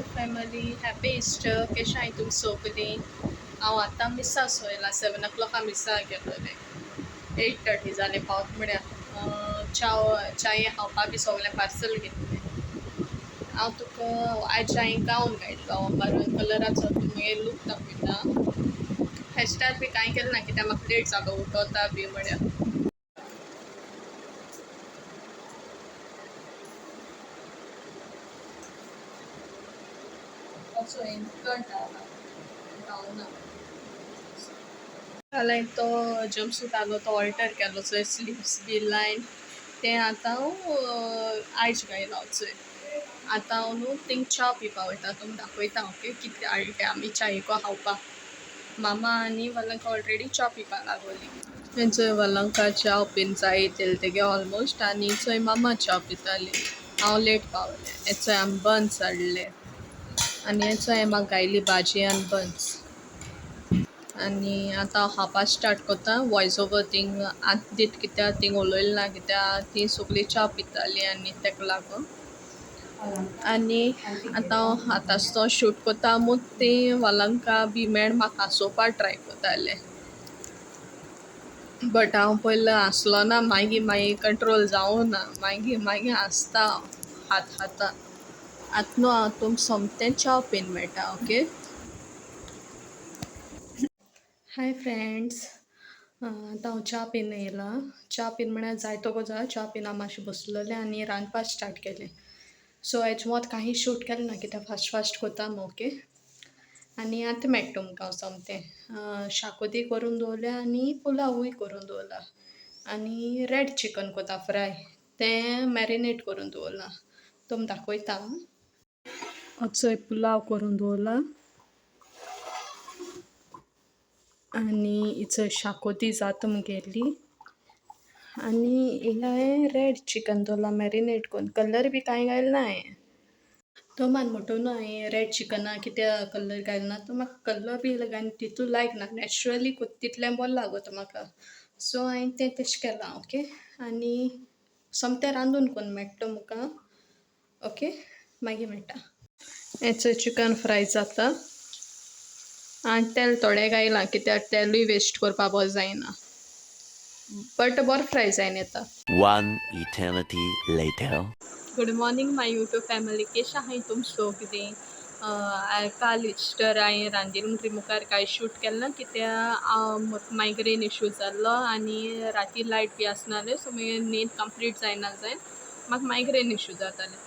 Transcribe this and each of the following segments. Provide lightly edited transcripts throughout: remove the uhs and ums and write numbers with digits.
Family happy Easter कशें आहाय तुमी सगळीं. हांव आतां मिसा सोयला 7 o'clock मिसा गेलोलें 8:30 जालें पावत म्हळ्यार च्या खावपा बी सगलें पार्सल घेतलें. हांव तुका आयज हांवें गावन घातलो मरून कलराचो तुमगे लूक दाखयता. हेअरस्टायल बी कांय केलें ना कित्याक म्हाका लेट जालो उठोता बी म्हळ्यार. असो इनकट गावना जाल्यार तो जंपसूट आहलो तो ऑल्टर केलो चोय स्लीव्स बी लायन तें आतां हांव आयज घायला चोय. आतां हांव न्हू थिंग च्या पिवपा वयता तुमकां दाखयता ओके कितें हाडलें आमी च्यायेको खावपा. मामा आनी वालांका ऑलरेडी च्या पिवपा लागोली. चोय वालांका च्या बीन जाय तेगे ऑलमोस्ट आनी चोय मामा च्या पिताली. हांव लेट पावलें. हे चोय हांवें बन्स हाडले आनी हे चोय म्हाका गायली भाजी आनी बन्स. आनी आतां हांव खावपा स्टार्ट कोत्ता वॉयस ओवर थिंग आतां दीत कित्याक थिंग उलोयलें ना कित्याक तीं सगलीं च्या पितालीं आनी तेका लागोन. आनी आतां हांव आतांचो शूट कोत्ता मूत तीं वालांका बी मेळ म्हाका हांसोवपा ट्राय कोत्तालें. बट हांव पयलीं हांसलो ना मागीर कंट्रोल जावूं ना मागीर हांसता हांव आतां न्हू हांव तुमकां सोमतें च्या पीन मेळटा ओके. हाय फ्रेंड्स, आतां हांव च्या पीन येयलां. च्या पीन म्हळ्यार जाय तो जाय च्या पीन हांव मातशें बसलोलें आनी रांदपा स्टार्ट केलें. सो हेज मोत काही शूट केलें ना कित्याक फास्ट कोत्ता न्हू ओके. आनी आतां मेळटा तुमकां हांव सोमतें शाकोती करून दवरल्या आनी पुलावूय करून दवरला आनी रेड चिकन कोत्ता फ्राय तें मॅरिनेट करून दवरलां तुमकां दाखयता. चोय पुलाव करून दवरला आनी चोय शाकोती जाता मुगेली आनी हिंगा हांवें रेड चिकन दवरला मॅरिनेट करून. कलर बी कांय घायल ना हांवें. तो मान म्हणटा न्हू हांवें रेड चिकना कित्याक कलर घायना तो म्हाका कलर बी घायन तितू लायक ना नॅचरली तितलें बरें लागोता म्हाका. सो हांवें तें तेशें केलां ओके. आनी सोमतें रांदून करून मेळटा तुमकां ओके मागीर मेळटा. हें चोय चिकन फ्राय जाता आनी तेल थोडें घायलां कित्याक तेलूय वेस्ट करपा बरो जायना बट बरो फ्राय जायन येता. One eternity later. Good morning my YouTube family केशें आहाय तुम सगळीं. काल इस्टर हांवें रांदील म्हणटरी मुखार कांय शूट केलें ना कित्याक म्हाका मायग्रेन इश्यू जाल्लो आनी राती लायट बी आसनासलें सो मुगे न्हीद कंप्लीट जायना जायन म्हाका मायग्रेन इश्यू जातालें.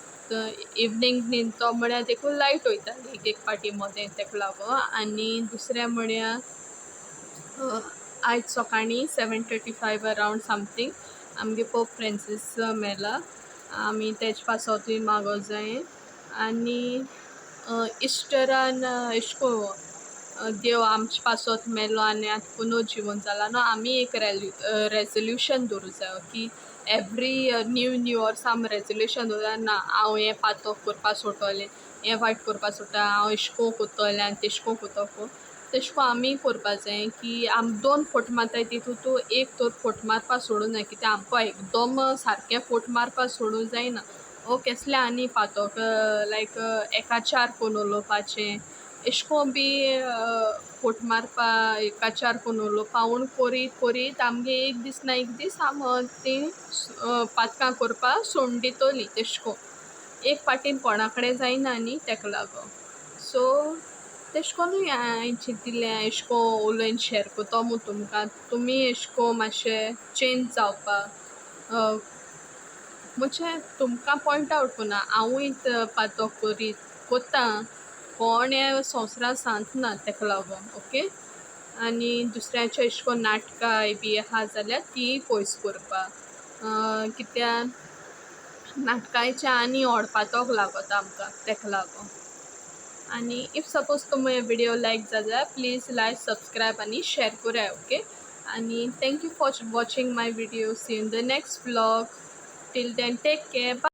इवनींग न्हिदतो म्हळ्यार देखून लायट वयताली एक पाटी मोदें तेका लागोन. आनी दुसरें म्हळ्यार आयज सकाळीं 7:35 अरावंड समथींग आमगे पोप फ्रांसीस मेला. आमी तेज पासोतूय मागो जाय आनी इस्टरान एशें को देव आमचे पासोत मेलो आनी आतां पुनर्जिवन जाला न्हू आमी एक रेजोल्यूशन दवरूं जाय की एवरी न्यू वर्सा आमी रेजोल्यूशन दवरया ना हांव हें पातो करपा सोडटोलें हें वायट करपा सोडटा हांव एशें को कोत्तोलें आनी तेशें को कोत्तोलें. तेशें को आमी करपा जाय की आमी 2 फोट मारताय तितूंत एक तर फोट मारपा सोडूं जाय कित्याक आमकां एकदम सारकें फोट मारपा सोडूं जायना. केसलें आनी पातोक लायक एकाचार कोन्न उलोवपाचें एशें को बी फोट मारपा एकाचार कोन्न उलोवपा उण कोरीत आमगे एक दीस ना एक दीस आम तीं पातकां करपा सोडून दितोलीं तेशें को एक पाटीन कोणा कडेन जायना न्ही तेका लागोन. सो तेशें कोन्नूय हांवें चिंतिल्लें एशें को उलोयन शेअर कोत्तो म्हूण तुमकां तुमी एशें को मातशें चेंज जावपा म्हणजे तुमकां पॉयंट आवट कोन्ना हांवूय पातो कोत्ता कोण हें संवसारान सांगना तेका लागोन ओके. आनी दुसऱ्याचें एशें को नाटकाय बी आहा जाल्यार तीय पयस करपा कित्याक नाटकांचें आनी व्हड पातोक लागोता आमकां तेका लागोन. आनी इफ सपोज तुमी विडियो लायक जाल्यार प्लीज लायक सब्सक्रायब आनी शेअर कोराय ओके. आनी thank you for watching my video. See you in the next vlog. Till then take care.